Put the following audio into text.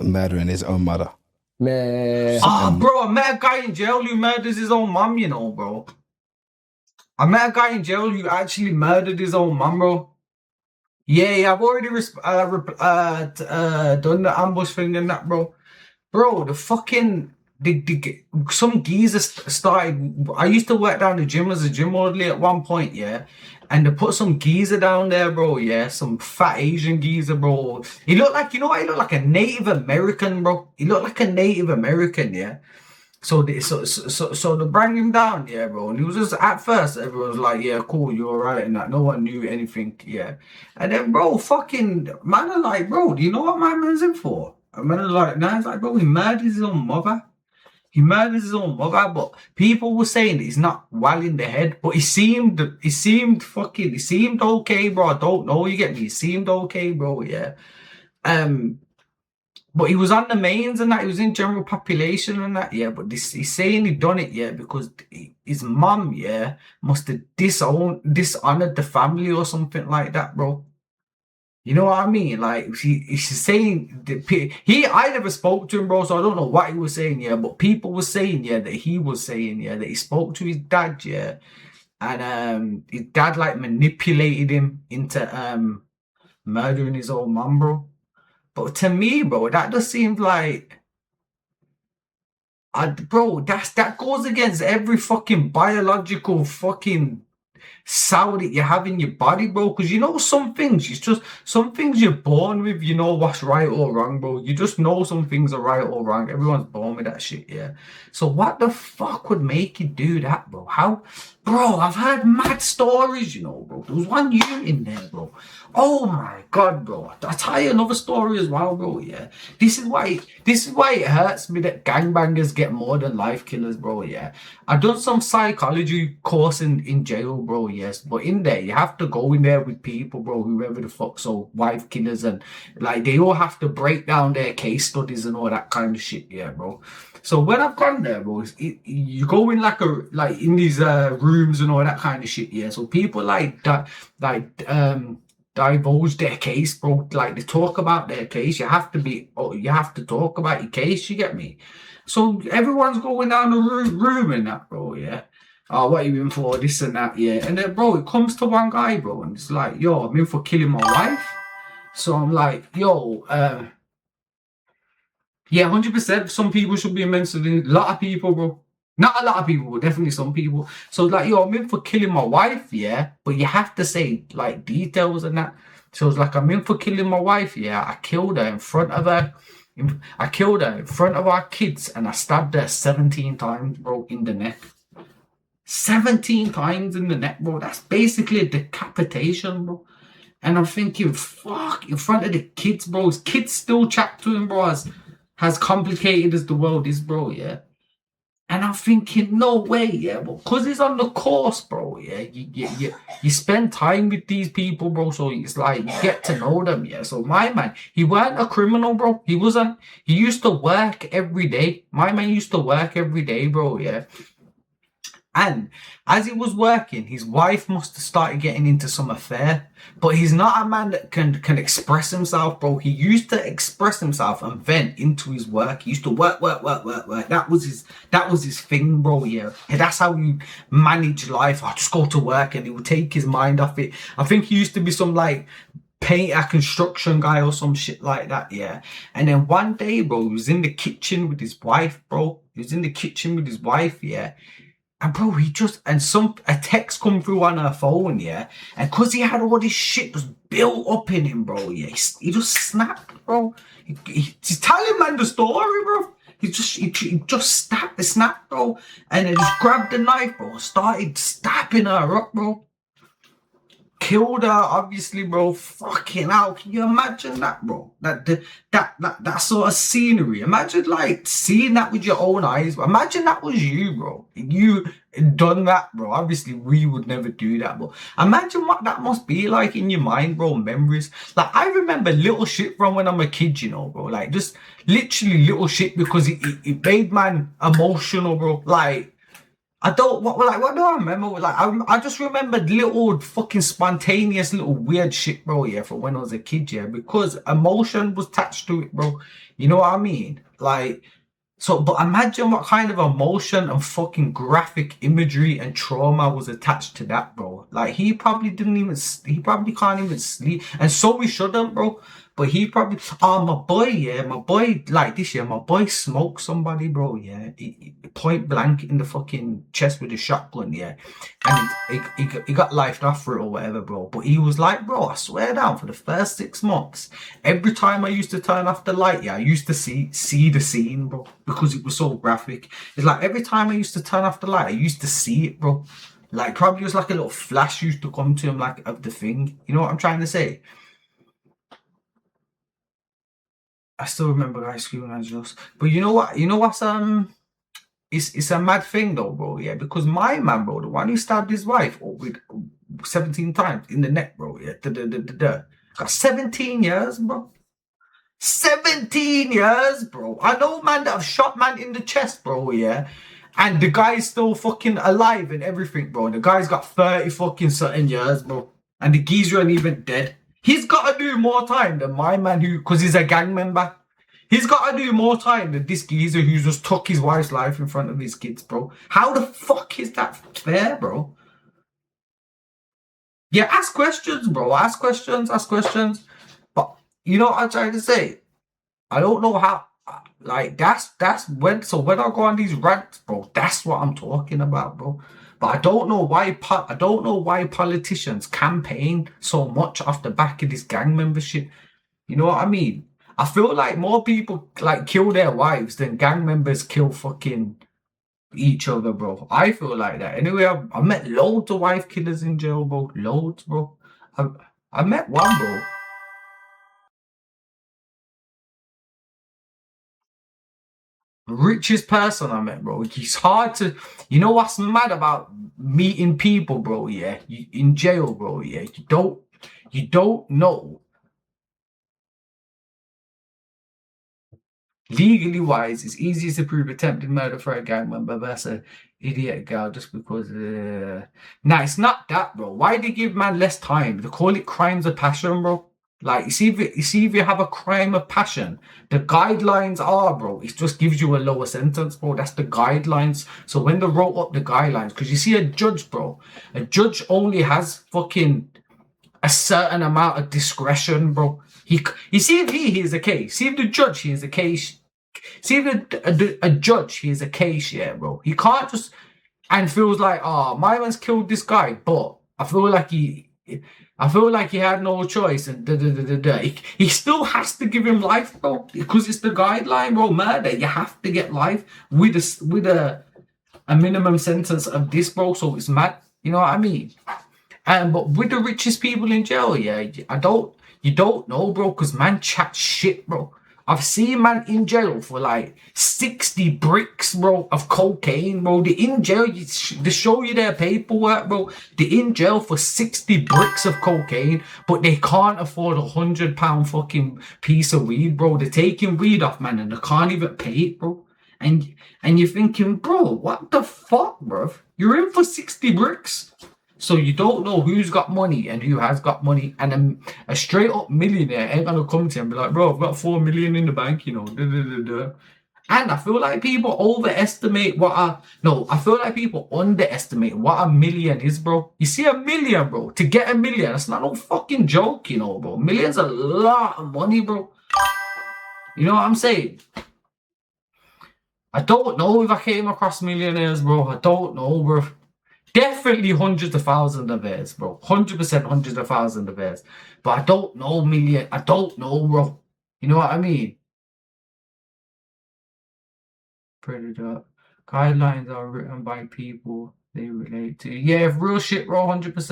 murdering his own mother. Man. Bro, I met a guy in jail who murders his own mum, you know, bro. I met a guy in jail who actually murdered his own mum, bro. Yeah, I've already done the ambush thing and that, bro. Bro, some geezer started. I used to work down the gym as a gym orderly at one point, yeah. And they put some geezer down there, bro, yeah. Some fat Asian geezer, bro. He looked like, you know what? He looked like a Native American, bro. He looked like a Native American, yeah. So they bring him down, yeah, bro. And he was just, at first, everyone was like, yeah, cool, you're alright, and that. No one knew anything, yeah. And then, bro, fucking, man, are like, bro, do you know what my man's in for? And man are like, nah, it's like, bro, he murdered his own mother. He murders his own mother, but people were saying that he's not well in the head, but he seemed okay, bro. I don't know, you get me? He seemed okay, bro, yeah. But he was on the mains and that, he was in general population and that, yeah. But he's saying he done it, yeah, because his mum, yeah, must have dishonored the family or something like that, bro. You know what I mean? Like, he's saying, I never spoke to him, bro, so I don't know what he was saying, yeah, but people were saying, yeah, that he was saying, yeah, that he spoke to his dad, yeah, and his dad, like, manipulated him into murdering his old mum, bro. But to me, bro, that just seems like, bro, that goes against every fucking biological fucking cell that you have in your body, bro. Because you know some things, some things you're born with, you know what's right or wrong, bro. You just know some things are right or wrong. Everyone's born with that shit, yeah. So what the fuck would make you do that, bro? How? Bro, I've heard mad stories, you know, bro. There was one unit in there, bro. Oh my god, bro. I'll tell you another story as well, bro, yeah. This is why it hurts me that gangbangers get more than life killers, bro, yeah. I've done some psychology course in jail, bro, yes. But in there, you have to go in there with people, bro, whoever the fuck, so wife killers, and like they all have to break down their case studies and all that kind of shit, yeah, bro. So when I've gone there, bro, you go in like in these rooms and all that kind of shit, yeah. So people like that, divulge their case, bro. Like they talk about their case. You have to talk about your case. You get me? So everyone's going down the room and that, bro. Yeah. Oh, what are you in for? This and that, yeah. And then, bro, it comes to one guy, bro, and it's like, yo, I'm in for killing my wife. So I'm like, yo, yeah, 100%. Some people should be mentioned. A lot of people, bro. Not a lot of people, but definitely some people. So, like, yo, I'm in for killing my wife, yeah? But you have to say, like, details and that. So it's like, I'm in for killing my wife, yeah? I killed her in front of her. I killed her in front of our kids, and I stabbed her 17 times, bro, in the neck. 17 times in the neck, bro. That's basically a decapitation, bro. And I'm thinking, fuck, in front of the kids, bro. His kids still chat to him, bro, as complicated as the world is, bro, yeah? And I'm thinking, no way, yeah, but because he's on the course, bro, yeah, you spend time with these people, bro, so it's like, you get to know them, yeah. So my man, he weren't a criminal, bro. He used to work every day. My man used to work every day, bro, yeah. And as he was working, his wife must have started getting into some affair. But he's not a man that can express himself, bro. He used to express himself and vent into his work. He used to work. That was his thing, bro, yeah. And that's how he managed life. I just go to work and he would take his mind off it. I think he used to be some like painter, construction guy or some shit like that, yeah. And then one day, bro, he was in the kitchen with his wife, bro. Yeah. And bro, a text come through on her phone, yeah. And cause he had all this shit just built up in him, bro, yeah. He just snapped, bro. He's telling man the story, bro. He just snapped, bro. And then just grabbed the knife, bro. Started stabbing her up, bro. Killed her, obviously, bro. Fucking hell. Can you imagine that, bro? That sort of scenery. Imagine, like, seeing that with your own eyes. Imagine that was you, bro. You done that, bro. Obviously, we would never do that, but imagine what that must be like in your mind, bro. Memories. Like, I remember little shit from when I'm a kid, you know, bro. Like, just literally little shit because it made man emotional, bro. Like, I don't what do I remember? Like I just remembered little fucking spontaneous little weird shit, bro. Yeah, from when I was a kid, yeah, because emotion was attached to it, bro. You know what I mean? Like so, but imagine what kind of emotion and fucking graphic imagery and trauma was attached to that, bro. Like he probably didn't even, he probably can't even sleep, and so we shouldn't, bro. But he probably, oh my boy, yeah, my boy, like this year, my boy smoked somebody, bro, yeah, point blank in the fucking chest with a shotgun, yeah, and he got lifed off for it or whatever, bro. But he was like, bro, I swear down, for the first 6 months. Every time I used to turn off the light, yeah, I used to see the scene, bro, because it was so graphic. It's like every time I used to turn off the light, I used to see it, bro. Like probably was like a little flash used to come to him, like of the thing. You know what I'm trying to say? I still remember High School Angels. But you know what? You know what's it's a mad thing though, bro. Yeah, because my man, bro, the one who stabbed his wife with 17 times in the neck, bro. Yeah, got 17 years, bro. 17 years, bro. I know man that have shot man in the chest, bro, yeah. And the guy's still fucking alive and everything, bro. And the guy's got 30 fucking certain years, bro. And the geezer ain't even dead. He's got to do more time than my man who, because he's a gang member. He's got to do more time than this geezer who just took his wife's life in front of his kids, bro. How the fuck is that fair, bro? Yeah, ask questions, bro. Ask questions, ask questions. But you know what I'm trying to say? I don't know how. Like that's when. So when I go on these rants, bro, that's what I'm talking about, bro. But I don't know why. I don't know why politicians campaign so much off the back of this gang membership. You know what I mean? I feel like more people like kill their wives than gang members kill fucking each other, bro. I feel like that. Anyway, I met loads of wife killers in jail, bro. Loads, bro. I, I met one, bro. Richest person I met, bro. It's hard to, you know what's mad about meeting people, bro? Yeah, in jail, bro. Yeah, you don't know legally wise. It's easier to prove attempted murder for a gang member versus an idiot girl just because. Nah, it's not that, bro. Why they give man less time? They call it crimes of passion, bro. Like you see if you have a crime of passion, the guidelines are, bro, it just gives you a lower sentence, bro. That's the guidelines. So when they wrote up the guidelines, because you see a judge, bro, a judge only has fucking a certain amount of discretion, bro. You see if he hears a case, see if the judge hears a case, see if a judge hears a case, yeah, bro. He can't just and feels like, oh, my man's killed this guy, but I feel like he had no choice, and da da da da da. He still has to give him life, bro, because it's the guideline, bro. Murder, you have to get life with a minimum sentence of this, bro. So it's mad, you know what I mean? But with the richest people in jail, yeah, you don't know, bro, because man chat shit, bro. I've seen man in jail for like 60 bricks, bro, of cocaine, bro. They in jail, they show you their paperwork, bro. They in jail for 60 bricks of cocaine, but they can't afford £100 fucking piece of weed, bro. They're taking weed off, man, and they can't even pay it, bro. And you're thinking, bro, what the fuck, bro? You're in for 60 bricks. So you don't know who's got money and who has got money. And a straight up millionaire ain't gonna come to you and be like, bro, I've got 4 million in the bank, you know. Da, da, da, da. And I feel like people overestimate I feel like people underestimate what a million is, bro. You see a million, bro. To get a million, that's not no fucking joke, you know, bro. Millions a lot of money, bro. You know what I'm saying? I don't know if I came across millionaires, bro. I don't know, bro. Definitely hundreds of thousands of theirs, bro. 100% hundreds of thousands of theirs. But I don't know million. I don't know, bro. You know what I mean? Predator. Guidelines are written by people they relate to. Yeah, real shit, bro. 100%.